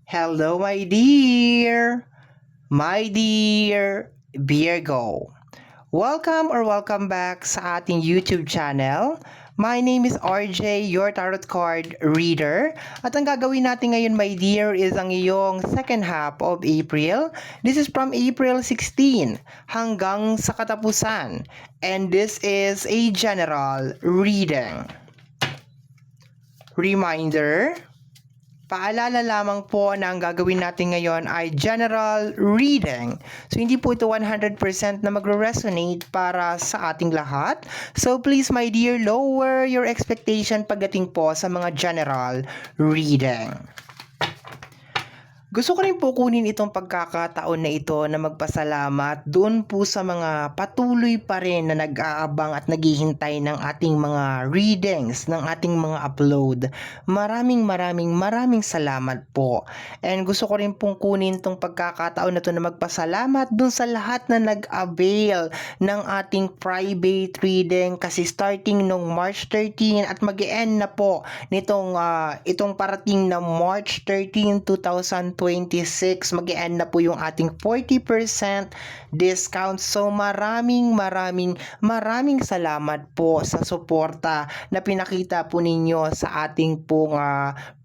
Hello, my dear Virgo. Welcome back sa ating YouTube channel. My name is RJ, your tarot card reader. At ang gagawin natin ngayon, my dear, is ang iyong second half of April. This is from April 16 hanggang sa katapusan. And this is a general reading. Reminder, paalala lamang po na ang gagawin natin ngayon ay general reading. So, hindi po ito 100% na magre-resonate para sa ating lahat. So, please, my dear, lower your expectation pagdating po sa mga general reading. Gusto ko rin po kunin itong pagkakataon na ito na magpasalamat doon po sa mga patuloy pa rin na nag-aabang at naghihintay ng ating mga readings, ng ating mga upload. Maraming salamat po. And gusto ko rin pong kunin itong pagkakataon na ito na magpasalamat doon sa lahat na nag-avail ng ating private reading kasi starting nung March 13 at mag-e-end na po nitong itong parating na March 13, 2026, mag-e-end na po yung ating 40% discount. So maraming salamat po sa suporta na pinakita po ninyo sa ating pong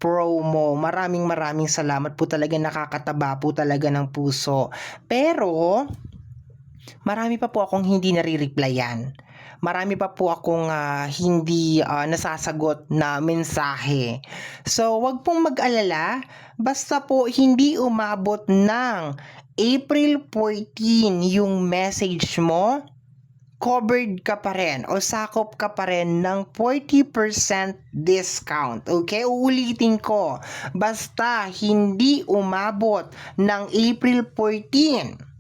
promo. Maraming salamat po talaga, nakakataba po talaga ng puso. Pero marami pa po akong hindi nare-replyan. Marami pa po akong hindi nasasagot na mensahe. So, wag pong mag-alala. Basta po hindi umabot ng April 14 yung message mo, covered ka pa rin o sakop ka pa rin ng 40% discount. Okay? Uulitin ko. Basta hindi umabot ng April 14.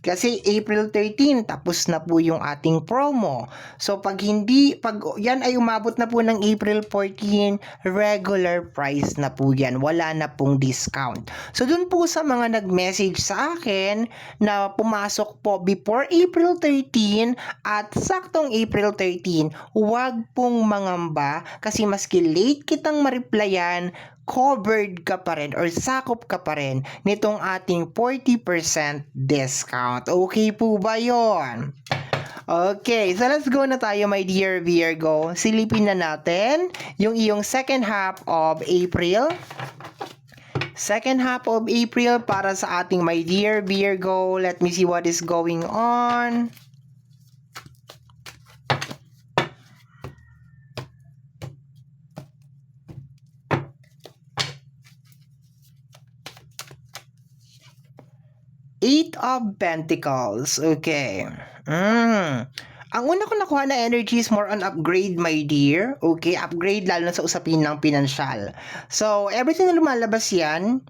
Kasi April 13, tapos na po yung ating promo. So, pag yan ay umabot na po ng April 14, regular price na po yan. Wala na pong discount. So, dun po sa mga nag-message sa akin na pumasok po before April 13 at saktong April 13, huwag pong mangamba kasi maski late kitang ma-replyan, covered ka pa rin or sakop ka pa rin nitong ating 40% discount. Okay po ba yon? Okay, so let's go na tayo, my dear Virgo. Silipin na natin yung iyong second half of April. Second half of April para sa ating my dear Virgo. Let me see what is going on. Eight of Pentacles. Okay. Ang una ko nakuha na energy is more on upgrade, my dear. Okay, upgrade lalo na sa usapin ng pinansyal. So, everything na lumalabas yan,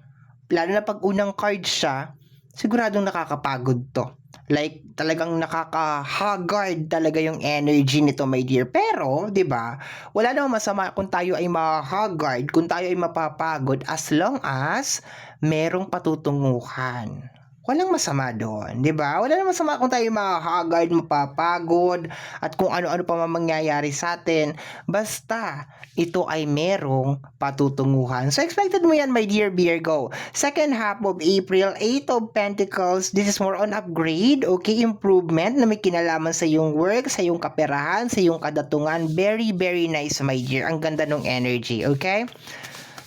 lalo na pag unang card siya, siguradong nakakapagod to. Like, talagang nakaka-haggard talaga yung energy nito, my dear. Pero, di ba, wala namang masama kung tayo ay ma-haggard, kung tayo ay mapapagod, as long as merong patutunguhan. Walang masama doon, di ba? Wala namang masama kung tayo ma-haggard, mapapagod, at kung ano-ano pa mangyayari sa atin. Basta, ito ay merong patutunguhan. So, expected mo yan, my dear Virgo. Second half of April, Eight of Pentacles. This is more on upgrade, okay? Improvement na may kinalaman sa iyong work, sa iyong kaperahan, sa iyong kadatungan. Very nice, my dear. Ang ganda ng energy, okay?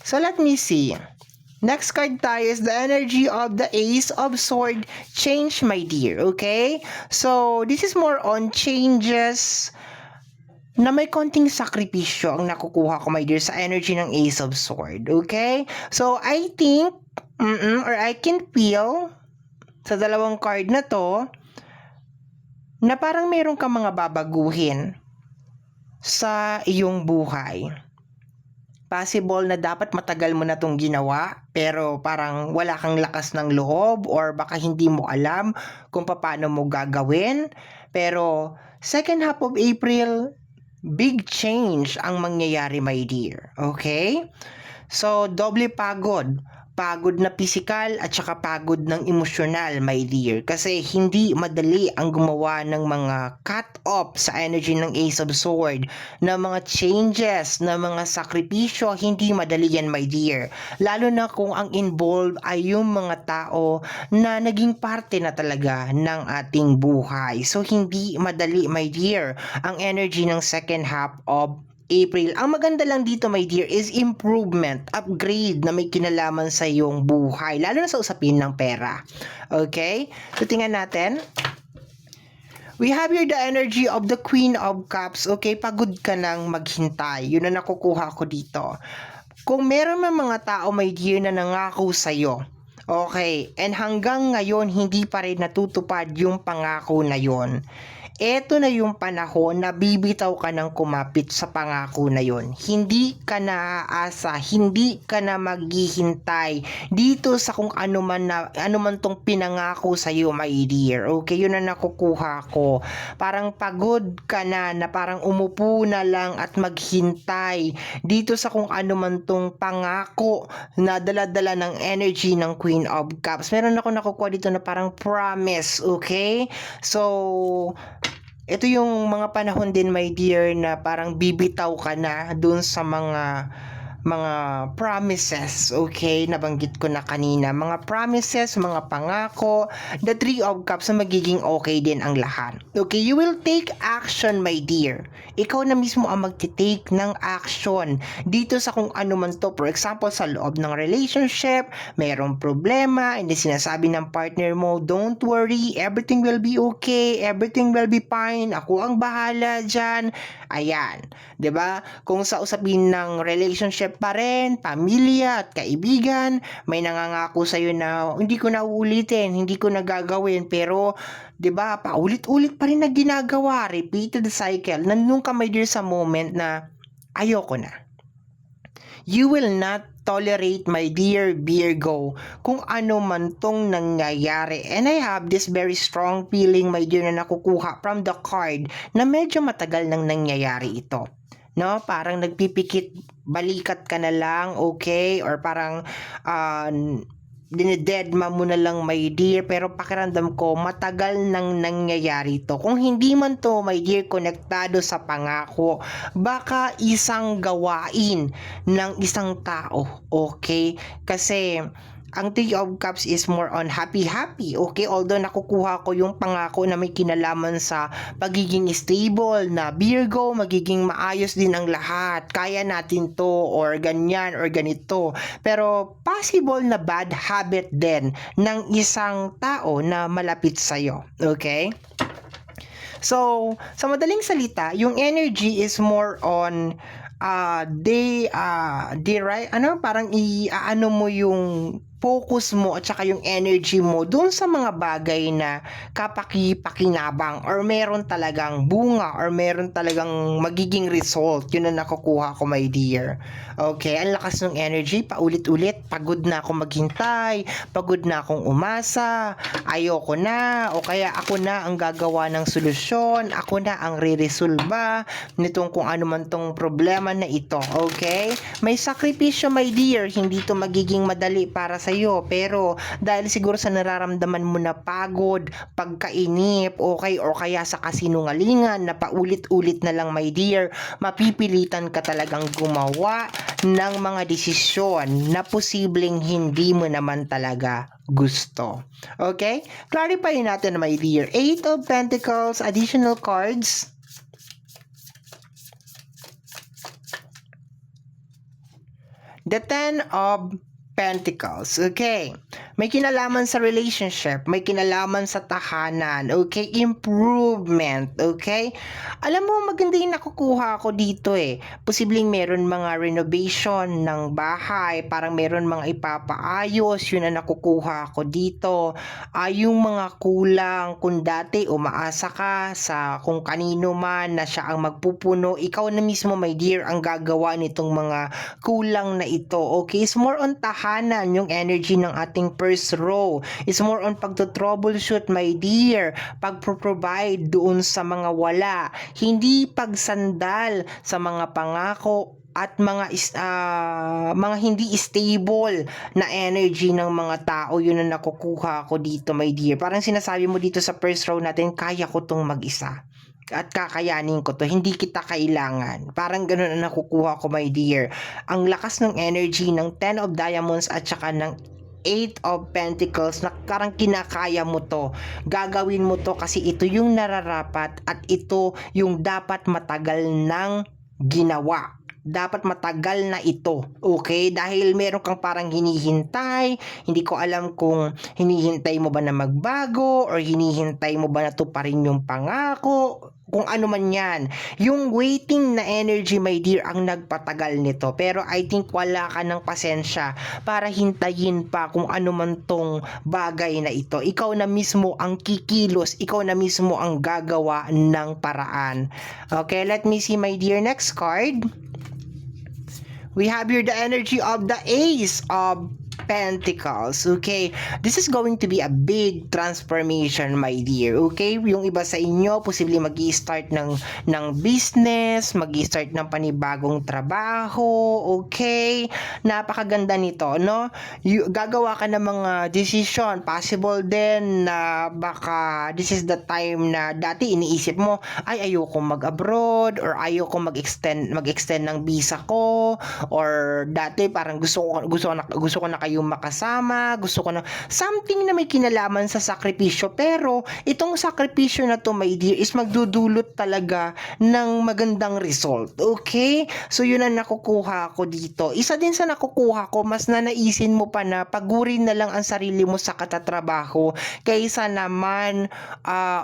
So, let me see. Next card tayo is the energy of the Ace of Swords. Change, my dear, okay? So, this is more on changes na may konting sakripisyo ang nakukuha ko, my dear, sa energy ng Ace of Swords, okay? So, I think, or I can feel sa dalawang card na to na parang meron kang mga babaguhin sa iyong buhay. Possible na dapat matagal mo na itong ginawa pero parang wala kang lakas ng loob or baka hindi mo alam kung paano mo gagawin. Pero second half of April, big change ang mangyayari, my dear. Okay? So, doble pagod. pagod na pisikal at saka pagod ng emosyonal, my dear. Kasi hindi madali ang gumawa ng mga cut-off sa energy ng Ace of Sword, na mga changes, na mga sakripisyo, hindi madali yan, my dear. Lalo na kung ang involved ay yung mga tao na naging parte na talaga ng ating buhay. So, hindi madali, my dear, ang energy ng second half of April. Ang maganda lang dito, my dear, is improvement, upgrade na may kinalaman sa iyong buhay, lalo na sa usapin ng pera. Okay? So, tingnan natin. We have here the energy of the Queen of Cups. Okay, pagod ka nang maghintay. Yun na nakukuha ko dito. Kung meron man mga tao, my dear, na nangako sa'yo, okay, and hanggang ngayon hindi pa rin natutupad yung pangako na yon, eto na yung panahon na bibitaw ka ng kumapit sa pangako na yon. Hindi ka na aasa, hindi ka na maghihintay dito sa kung ano man tong pinangako sa iyo, my dear. Okay, yun na nakukuha ko. Parang pagod ka na parang umupo na lang at maghintay dito sa kung ano man tong pangako na dala-dala ng energy ng Queen of Cups. Meron ako nakukuha dito na parang promise, okay? So, ito yung mga panahon din, my dear, na parang bibitaw ka na dun sa mga promises, okay? Nabanggit ko na kanina, mga promises, mga pangako. The Three of Cups na magiging okay din ang lahat. Okay, you will take action, my dear. Ikaw na mismo ang magti-take ng action dito sa kung ano man to. For example, sa loob ng relationship, mayroong problema, hindi sinasabi ng partner mo, don't worry, everything will be okay, everything will be fine, ako ang bahala dyan. Ayan, 'di ba? Kung sa usapin ng relationship pa rin, pamilya at kaibigan, may nangangako sa iyo na hindi ko na uulitin, hindi ko na gagawin, pero 'di ba, paulit-ulit pa rin na ginagawa, repeated cycle. Nandun ka, my dear, sa moment na ayoko na. You will not tolerate, my dear Virgo, kung ano man tong nangyayari. And I have this very strong feeling, my dear, na nakukuha from the card na medyo matagal nang nangyayari ito. No? Parang nagpipikit, balikat ka na lang, okay? Or parang dinededma mo na lang, my dear, pero pakiramdam ko matagal nang nangyayari to. Kung hindi man to, my dear, konektado sa pangako, baka isang gawain ng isang tao, okay? Kasi ang Three of Cups is more on happy-happy, okay? Although nakukuha ko yung pangako na may kinalaman sa pagiging stable, na Virgo, magiging maayos din ang lahat, kaya natin to, or ganyan, or ganito. Pero possible na bad habit din ng isang tao na malapit sa'yo, okay? So, sa madaling salita, yung energy is more on parang iaano mo yung focus mo at saka yung energy mo doon sa mga bagay na kapaki-pakinabang, or meron talagang bunga, or meron talagang magiging result. Yun na nakukuha ko, my dear. Okay, ang lakas ng energy, paulit-ulit, pagod na akong maghintay, pagod na akong umasa, ayoko na, o kaya ako na ang gagawa ng solusyon, ako na ang re-resolba nitong kung ano man tong problema na ito, okay? May sakripisyo, my dear, hindi to magiging madali para sa iyo, pero dahil siguro sa nararamdaman mo na pagod, pagkainip, okay, o kaya sa kasinungalingan na paulit-ulit na lang, my dear, mapipilitan ka talagang gumawa ng mga desisyon na posibleng hindi mo naman talaga gusto. Okay? Clarify natin, my dear. Eight of Pentacles, additional cards. The Ten of Pentacles. Okay. May kinalaman sa relationship, may kinalaman sa tahanan, okay? Improvement, okay? Alam mo, maganda yung nakukuha ko dito eh. Posibleng meron mga renovation ng bahay, parang meron mga ipapaayos, yun ang nakukuha ko dito. Yung mga kulang, kung dati umaasa ka sa kung kanino man na siya ang magpupuno, ikaw na mismo, my dear, ang gagawa nitong mga kulang na ito, okay? It's more on tahanan, yung energy ng ating first row. It's more on pagto-troubleshoot, my dear. Pagpro-provide doon sa mga wala. Hindi pagsandal sa mga pangako at mga hindi stable na energy ng mga tao, yun ang nakukuha ko dito, my dear. Parang sinasabi mo dito sa first row natin, kaya ko tong mag-isa at kakayanin ko to, hindi kita kailangan. Parang ganun ang nakukuha ko, my dear. Ang lakas ng energy ng 10 of Diamonds at saka ng 8 of Pentacles na parang kinakaya mo to. Gagawin mo to kasi ito yung nararapat at ito yung dapat matagal ng ginawa. Dapat matagal na ito. Okay? Dahil meron kang parang hinihintay. Hindi ko alam kung hinihintay mo ba na magbago or hinihintay mo ba na tuparin yung pangako. Kung ano man yan. Yung waiting na energy, my dear, ang nagpatagal nito. Pero I think wala ka ng pasensya para hintayin pa kung ano man tong bagay na ito. Ikaw na mismo ang kikilos. Ikaw na mismo ang gagawa ng paraan. Okay, let me see, my dear. Next card. We have here the energy of the Ace of Pentacles. Okay, this is going to be a big transformation, my dear. Okay, yung iba sa inyo posibleng magi-start ng business, magi-start ng panibagong trabaho. Okay, napakaganda nito, no? Gagawa ka ng mga decision. Possible din na baka this is the time na dati iniisip mo, ay ayoko mag-abroad or ayoko mag-extend ng visa ko, or dati parang gusto ko na kayong makasama, gusto ko na something na may kinalaman sa sakripisyo. Pero itong sakripisyo na to, my dear, is magdudulot talaga ng magandang result. Okay? So yun ang nakukuha ko dito. Isa din sa nakukuha ko, mas nanaisin mo pa na pagurin na lang ang sarili mo sa katatrabaho kaysa naman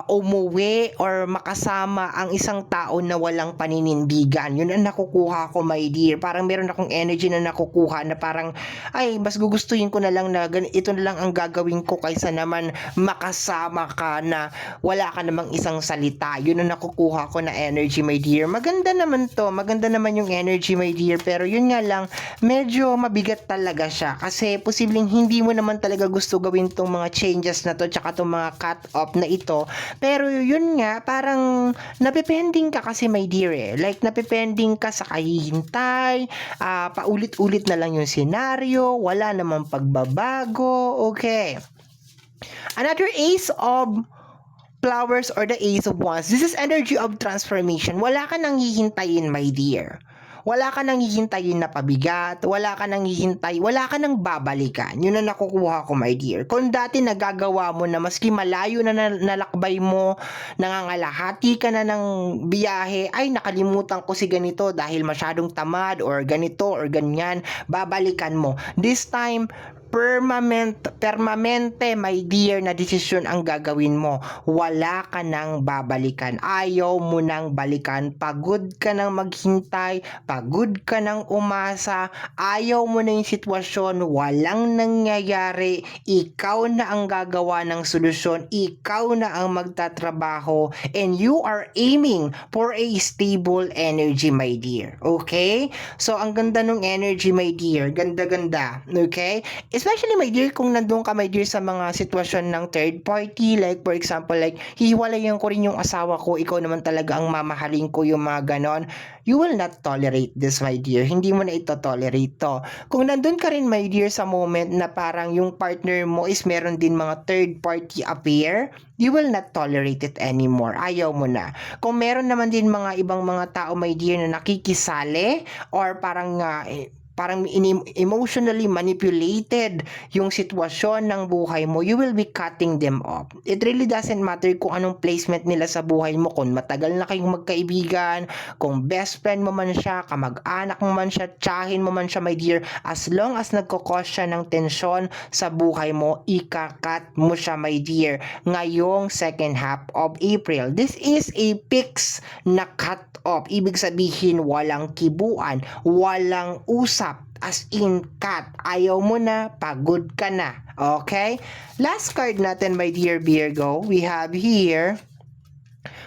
umuwi or makasama ang isang tao na walang paninindigan. Yun ang nakukuha ko, my dear. Parang meron akong energy na nakukuha na parang, ay, mas gugustuhin ko na lang na ito na lang ang gagawin ko kaysa naman makasama ka na wala ka namang isang salita. Yun ang nakukuha ko na energy, my dear. Maganda naman to. Maganda naman yung energy, my dear. Pero yun nga lang, medyo mabigat talaga siya. Kasi posibleng hindi mo naman talaga gusto gawin tong mga changes na to tsaka tong mga cut-off na ito. Pero yun nga, parang napipending ka kasi, my dear, eh. Like, napipending ka sa kahihintay, paulit-ulit na lang yung senaryo, wala namang pagbabago. Okay. Another Ace of Flowers or the Ace of Wands. This is energy of transformation. Wala ka nang hihintayin, my dear. Wala ka nang hihintayin na pabigat, wala ka nang babalikan. Yun ang nakukuha ko, my dear. Kung dati nagagawa mo na maski malayo na nalakbay mo, nangangalahati ka na ng biyahe, ay nakalimutan ko si ganito dahil masyadong tamad or ganito or ganyan, babalikan mo. This time, permanente, my dear, na desisyon ang gagawin mo. Wala ka nang babalikan. Ayaw mo nang balikan. Pagod ka nang maghintay. Pagod ka nang umasa. Ayaw mo na yung sitwasyon. Walang nangyayari. Ikaw na ang gagawa ng solusyon. Ikaw na ang magtatrabaho. And you are aiming for a stable energy, my dear. Okay? So, ang ganda ng energy, my dear. Ganda-ganda. Okay? Especially, my dear, kung nandun ka, my dear, sa mga sitwasyon ng third party, like for example, like hihiwalayan ko rin yung asawa ko, ikaw naman talaga ang mamahalin ko, yung mga ganon, you will not tolerate this, my dear. Hindi mo na ito tolerate to. Kung nandun ka rin, my dear, sa moment na parang yung partner mo is meron din mga third party affair, you will not tolerate it anymore. Ayaw mo na. Kung meron naman din mga ibang mga tao, my dear, na nakikisali or parang emotionally manipulated yung sitwasyon ng buhay mo, you will be cutting them off. It really doesn't matter kung anong placement nila sa buhay mo, kung matagal na kayong magkaibigan, kung best friend mo man siya, kamag-anak mo man siya, tsahin mo man siya, my dear, as long as nagkakos siya ng tensyon sa buhay mo, ikakat mo siya, my dear, ngayong second half of April. This is a fix na cut off. Ibig sabihin, walang kibuan, walang usap, as in cut. Ayaw mo na, pagod ka na. Okay? Last card natin, my dear Virgo, we have here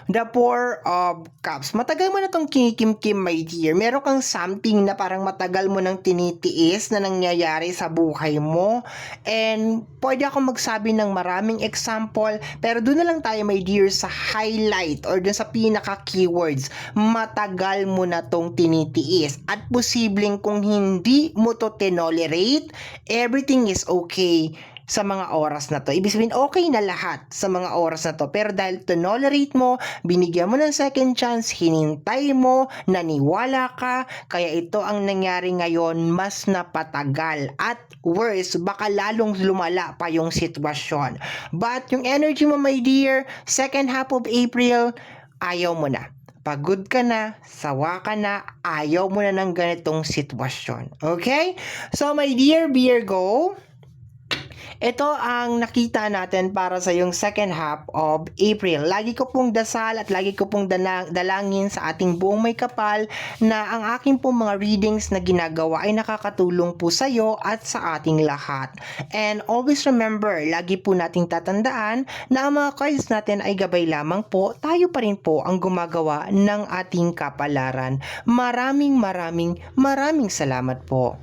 The Four of Cups. Matagal mo na tong kinikimkim, my dear. Meron kang something na parang matagal mo nang tinitiis na nangyayari sa buhay mo. And pwede ako magsabi ng maraming example, pero doon na lang tayo, my dear, sa highlight or doon sa pinaka-keywords. Matagal mo na tong tinitiis. At posibleng kung hindi mo to tolerate, everything is okay sa mga oras na to. Ibig sabihin, okay na lahat sa mga oras na to. Pero dahil tolerate mo, binigyan mo ng second chance, hinintay mo, naniwala ka, kaya ito ang nangyari ngayon, mas napatagal. At worse, baka lalong lumala pa yung sitwasyon. But yung energy mo, my dear, second half of April, ayaw mo na. Pagod ka na, sawa ka na, ayaw mo na ng ganitong sitwasyon. Okay? So, my dear Virgo, ito ang nakita natin para sa yung second half of April. Lagi ko pong dasal at lagi ko pong dalangin sa ating buong may kapal na ang aking pong mga readings na ginagawa ay nakakatulong po sa iyo at sa ating lahat. And always remember, lagi po nating tatandaan na ang mga cards natin ay gabay lamang po. Tayo pa rin po ang gumagawa ng ating kapalaran. Maraming salamat po.